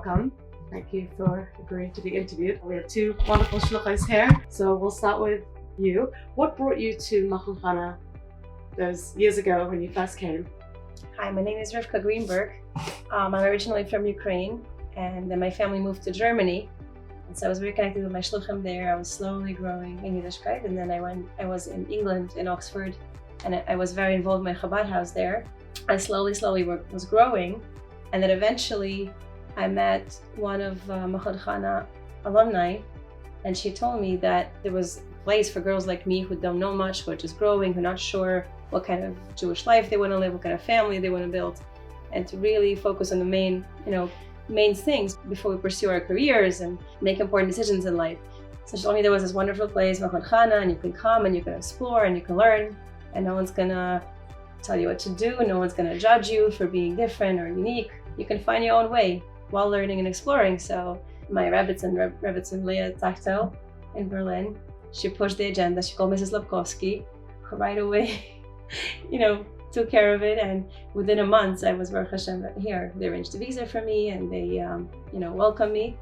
welcome. Thank you for agreeing to be interviewed. We have two wonderful shluchos here, so we'll start with you. What brought you to Machon Chana those years ago when you first came? Hi, my name is Rivka Greenberg. I'm originally from Ukraine, and then my family moved to Germany. And so I was very connected with my shluchim there. I was slowly growing in Yiddishkeit, and then I was in England, in Oxford, and I was very involved in my Chabad house there. I slowly was growing, and then eventually I met one of Machon Chana alumni, and she told me that there was a place for girls like me who don't know much, who are just growing, who are not sure what kind of Jewish life they want to live, what kind of family they want to build, and to really focus on the main things before we pursue our careers and make important decisions in life. So she told me there was this wonderful place, Machon Chana, and you can come and you can explore and you can learn, and no one's gonna tell you what to do, no one's gonna judge you for being different or unique. You can find your own way while learning and exploring. So my Rebbetzin Leah Tachtel in Berlin, she pushed the agenda. She called Mrs. Lepkowski, who right away took care of it, and within a month I was Baruch Hashem here. They arranged a visa for me, and they welcomed me,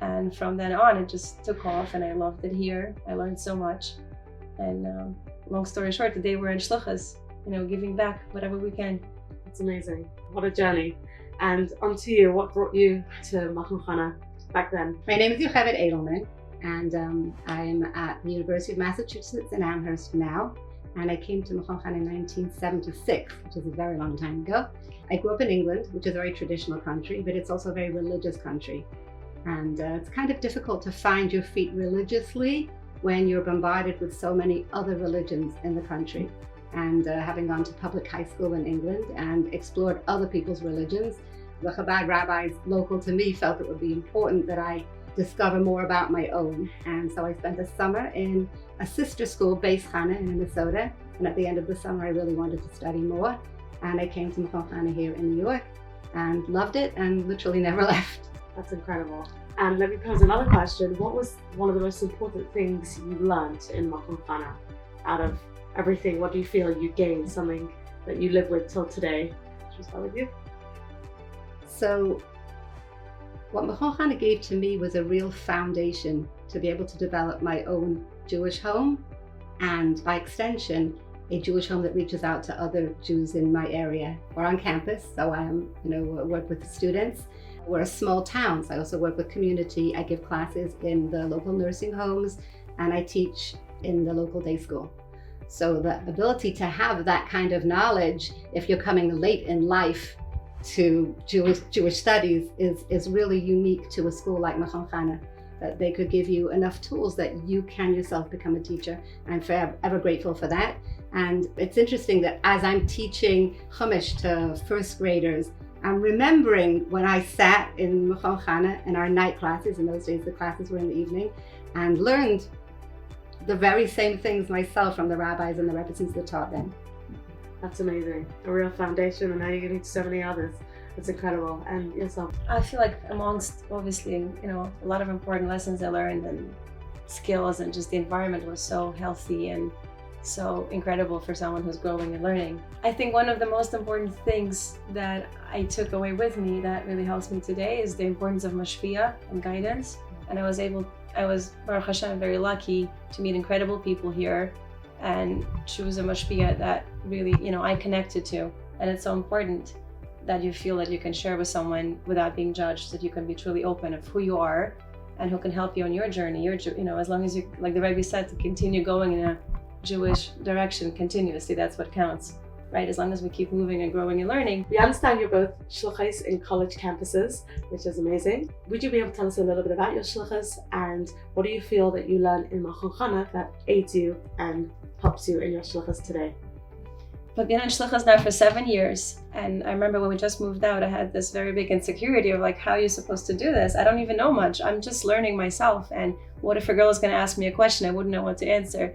and from then on it just took off, and I loved it here. I learned so much, and long story short, today we're in shluchas, giving back whatever we can. It's amazing. What a journey. And on to you, what brought you to Machon Chana back then? My name is Yocheved Edelman, and I'm at the University of Massachusetts in Amherst now. And I came to Machon Chana in 1976, which is a very long time ago. I grew up in England, which is a very traditional country, but it's also a very religious country. And it's kind of difficult to find your feet religiously when you're bombarded with so many other religions in the country. And having gone to public high school in England and explored other people's religions, the Chabad rabbis local to me felt it would be important that I discover more about my own. And so I spent a summer in a sister school, Beis Chana in Minnesota. And at the end of the summer, I really wanted to study more. And I came to Machon Chana here in New York and loved it and literally never left. That's incredible. And let me pose another question. What was one of the most important things you learned in Machon Chana? Out of everything, what do you feel you gained, something that you live with till today? Should we start with you? So what Machon Chana gave to me was a real foundation to be able to develop my own Jewish home, and by extension, a Jewish home that reaches out to other Jews in my area or on campus. So I work with the students. We're a small town, so I also work with community. I give classes in the local nursing homes, and I teach in the local day school. So the ability to have that kind of knowledge, if you're coming late in life to Jewish studies, is really unique to a school like Machon Chana, that they could give you enough tools that you can yourself become a teacher. I'm forever grateful for that. And it's interesting that as I'm teaching Chumash to first graders, I'm remembering when I sat in Machon Chana in our night classes. In those days, the classes were in the evening, and learned the very same things myself from the rabbis and the Rebbetzins that taught them. That's amazing. A real foundation, and now you're getting to so many others. It's incredible. And yourself? I feel like amongst, obviously, a lot of important lessons I learned and skills, and just the environment was so healthy and so incredible for someone who's growing and learning. I think one of the most important things that I took away with me that really helps me today is the importance of mashpia and guidance. And I was Baruch Hashem very lucky to meet incredible people here and choose a mashpia that really, I connected to. And it's so important that you feel that you can share with someone without being judged, that you can be truly open of who you are and who can help you on your journey. As long as you, like the Rebbe said, to continue going in a Jewish direction continuously, that's what counts, right? As long as we keep moving and growing and learning. We understand you're both shluchos in college campuses, which is amazing. Would you be able to tell us a little bit about your shluchos, and what do you feel that you learn in Machon Chana that aids you and helps you in your shluchos today? I've been in shluchos now for 7 years, and I remember when we just moved out, I had this very big insecurity of like, how are you supposed to do this? I don't even know much. I'm just learning myself, and what if a girl is going to ask me a question? I wouldn't know what to answer.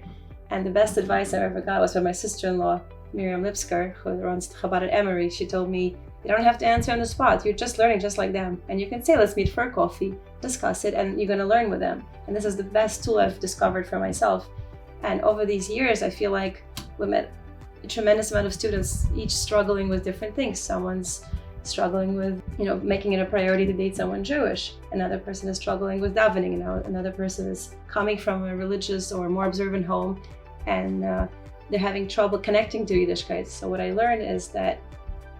And the best advice I ever got was from my sister-in-law, Miriam Lipsker, who runs Chabad at Emory. She told me, you don't have to answer on the spot. You're just learning just like them. And you can say, let's meet for a coffee, discuss it, and you're going to learn with them. And this is the best tool I've discovered for myself. And over these years, I feel like we met a tremendous amount of students, each struggling with different things. Someone's struggling with, making it a priority to date someone Jewish. Another person is struggling with davening. Another person is coming from a religious or more observant home, and they're having trouble connecting to Yiddishkeit. So what I learned is that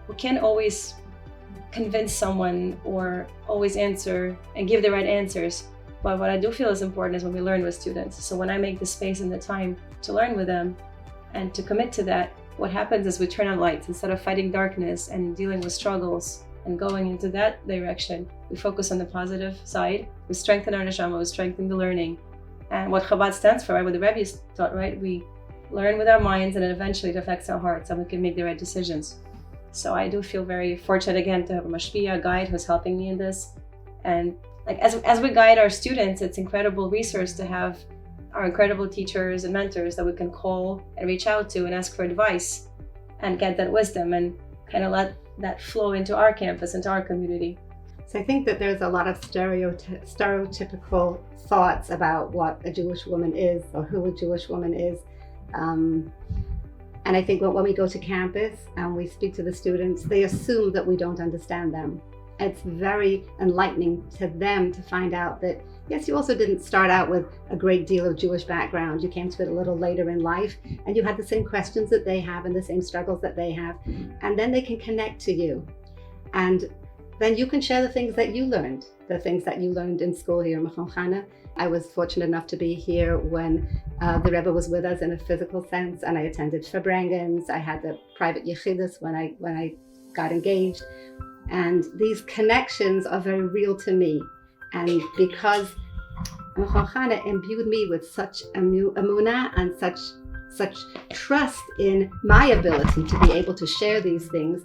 we can't always convince someone or always answer and give the right answers. But what I do feel is important is when we learn with students. So when I make the space and the time to learn with them and to commit to that, what happens is we turn on lights. Instead of fighting darkness and dealing with struggles and going into that direction, we focus on the positive side. We strengthen our neshama, we strengthen the learning. And what Chabad stands for, right, what the Rebbe taught, right? We learn with our minds and then eventually it affects our hearts and we can make the right decisions. So I do feel very fortunate again to have a mashpia, a guide who's helping me in this. And like as we guide our students, it's incredible resource to have our incredible teachers and mentors that we can call and reach out to and ask for advice and get that wisdom and kind of let that flow into our campus, into our community. So I think that there's a lot of stereotypical thoughts about what a Jewish woman is or who a Jewish woman is. And I think when we go to campus and we speak to the students, they assume that we don't understand them. It's very enlightening to them to find out that, yes, you also didn't start out with a great deal of Jewish background. You came to it a little later in life and you had the same questions that they have and the same struggles that they have. And then they can connect to you. And then you can share the things that you learned, in school here in Machon Chana. I was fortunate enough to be here when the Rebbe was with us in a physical sense, and I attended Fabrengens. I had the private yechidus when I got engaged. And these connections are very real to me. And because Machon Chana imbued me with such emunah and such trust in my ability to be able to share these things,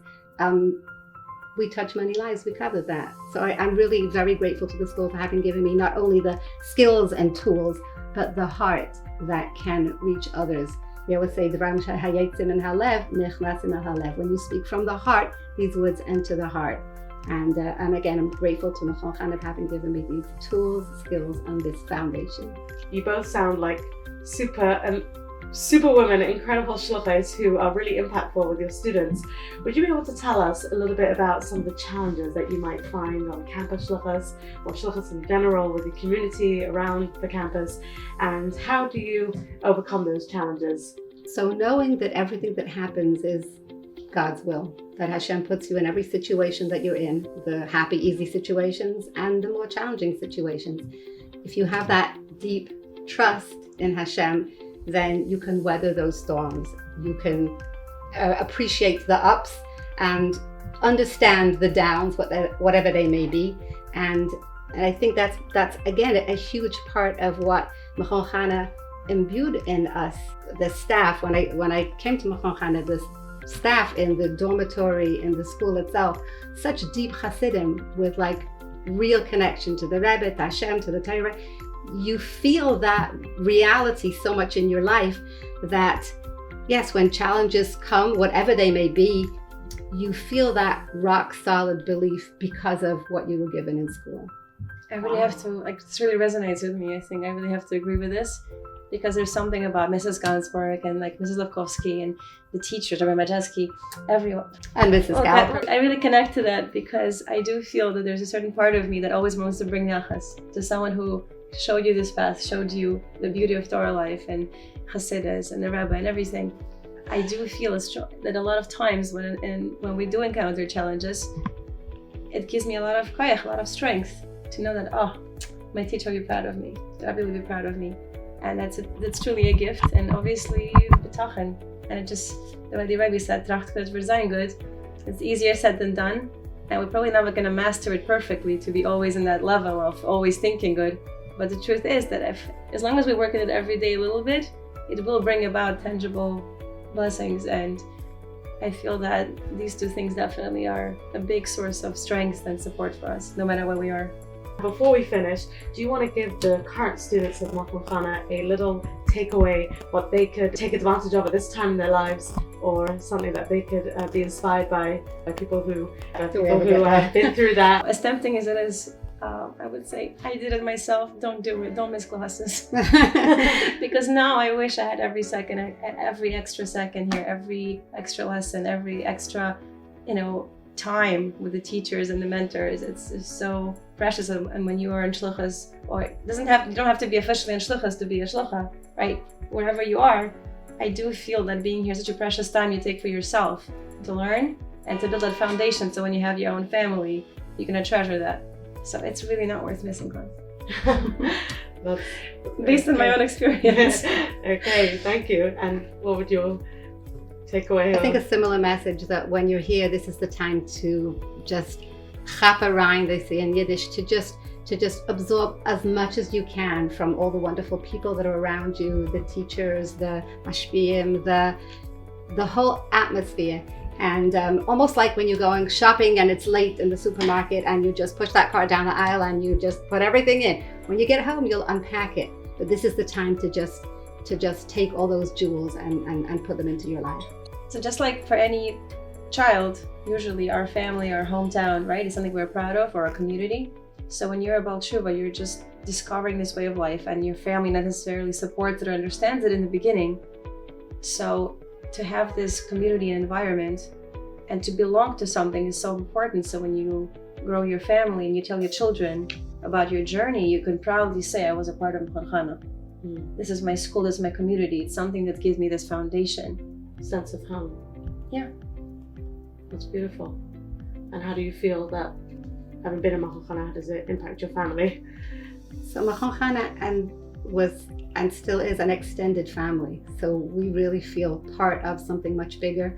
we touch many lives because of that. So I'm really very grateful to the school for having given me not only the skills and tools, but the heart that can reach others. We always say, when you speak from the heart, these words enter the heart. And again, I'm grateful to Machon Chana for having given me these tools, skills, and this foundation. You both sound like super women, incredible shluchos who are really impactful with your students. Would you be able to tell us a little bit about some of the challenges that you might find on campus shluchos or shluchos in general with the community around the campus, and how do you overcome those challenges? So knowing that everything that happens is God's will, that Hashem puts you in every situation that you're in, the happy, easy situations and the more challenging situations. If you have that deep trust in Hashem, then you can weather those storms. You can appreciate the ups and understand the downs, whatever they may be. And I think that's again a huge part of what Machon Chana imbued in us. The staff, when I came to Machon Chana, the staff in the dormitory, in the school itself, such deep Hasidim with like real connection to the Rebbe, to Hashem, to the Torah. You feel that reality so much in your life that, yes, when challenges come, whatever they may be, you feel that rock solid belief because of what you were given in school. I really have to, this really resonates with me. I think I really have to agree with this, because there's something about Mrs. Gansberg and Mrs. Lepkowski and the teachers, Rabbi Majeski, everyone. And Mrs. Galper. I really connect to that because I do feel that there's a certain part of me that always wants to bring yachas to someone who showed you this path, showed you the beauty of Torah life and Hasidus and the Rebbe and everything. I do feel that a lot of times when we do encounter challenges, it gives me a lot of koyach, a lot of strength to know that, my teacher will be proud of me, the Rebbe will be proud of me. And that's truly a gift, and obviously betachen. And it just, the way the Rebbe said, tracht good for sein good. It's easier said than done, and we're probably never going to master it perfectly to be always in that level of always thinking good. But the truth is that as long as we work at it every day a little bit, it will bring about tangible blessings. And I feel that these two things definitely are a big source of strength and support for us, no matter where we are. Before we finish, do you want to give the current students of Machon Chana a little takeaway, what they could take advantage of at this time in their lives, or something that they could be inspired by people who have been through that? As tempting as it is, I would say, I did it myself. Don't do it. Don't miss classes. Because now I wish I had every second, every extra second here, every extra lesson, every extra, time with the teachers and the mentors. It's so precious. And when you are in shluchas, or you don't have to be officially in shluchas to be a shlucha, right? Wherever you are, I do feel that being here is such a precious time you take for yourself to learn and to build that foundation. So when you have your own family, you're gonna treasure that. So it's really not worth missing, class. Based on my own experience. Okay, thank you. And what would your takeaway? I think a similar message, that when you're here, this is the time to just chaperein, they say in Yiddish, to just absorb as much as you can from all the wonderful people that are around you, the teachers, the mashpiyim, the whole atmosphere. And almost like when you're going shopping and it's late in the supermarket and you just push that cart down the aisle and you just put everything in. When you get home, you'll unpack it. But this is the time to just take all those jewels and put them into your life. So just like for any child, usually our family, our hometown, right, is something we're proud of, or our community. So when you're about tshuva, you're just discovering this way of life, and your family not necessarily supports it or understands it in the beginning. So to have this community and environment and to belong to something is so important. So when you grow your family and you tell your children about your journey, you can proudly say, I was a part of Machon Chana. This is my school, this is my community. It's something that gives me this foundation. Sense of home. Yeah. That's beautiful. And how do you feel that, having been in Machon Chana, how does it impact your family? So Machon Chana was and still is an extended family. So we really feel part of something much bigger.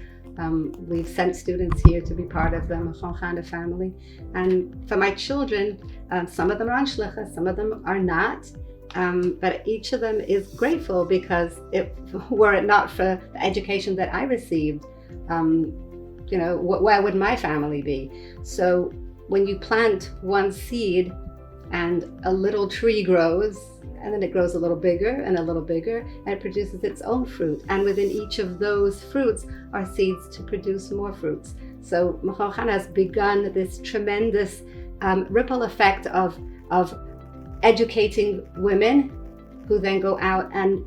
We've sent students here to be part of the Machon Chana family. And for my children, some of them are on shlichus, some of them are not. But each of them is grateful, because were it not for the education that I received, where would my family be? So when you plant one seed and a little tree grows, and then it grows a little bigger and a little bigger, and it produces its own fruit. And within each of those fruits are seeds to produce more fruits. So Machon Chana has begun this tremendous ripple effect of educating women, who then go out and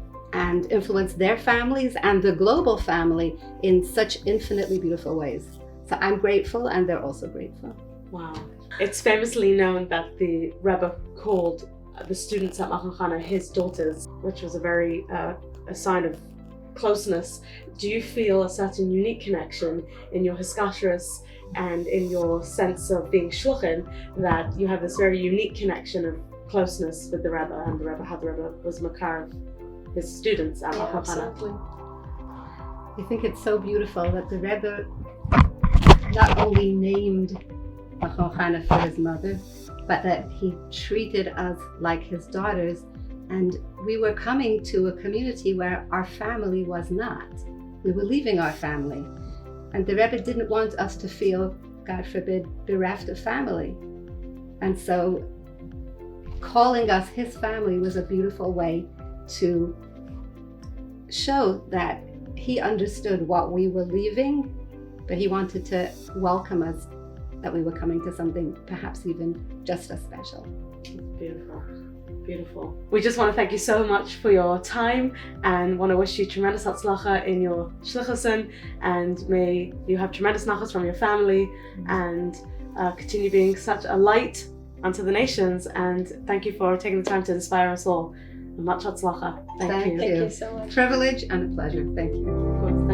influence their families and the global family in such infinitely beautiful ways. So I'm grateful, and they're also grateful. Wow. It's famously known that the Rebbe called the students at Machon Chana his daughters, which was a sign of closeness. Do you feel a certain unique connection in your hiskashrus and in your sense of being shluchim, that you have this very unique connection of closeness with the Rebbe, and how the Rebbe was makar of his students at Machon Chana? I think it's so beautiful that the Rebbe not only named Machon Chana for his mother, but that he treated us like his daughters. And we were coming to a community where our family was not. We were leaving our family. And the Rebbe didn't want us to feel, God forbid, bereft of family. And so calling us his family was a beautiful way to show that he understood what we were leaving, but he wanted to welcome us, that we were coming to something perhaps even just as special. Beautiful, beautiful. We just want to thank you so much for your time, and want to wish you tremendous hatzlacha in your shlichusin, and may you have tremendous nachas from your family, and continue being such a light unto the nations. And thank you for taking the time to inspire us all. Much hatzlacha. Thank you. Thank you so much. Privilege and a pleasure. Thank you. Of course.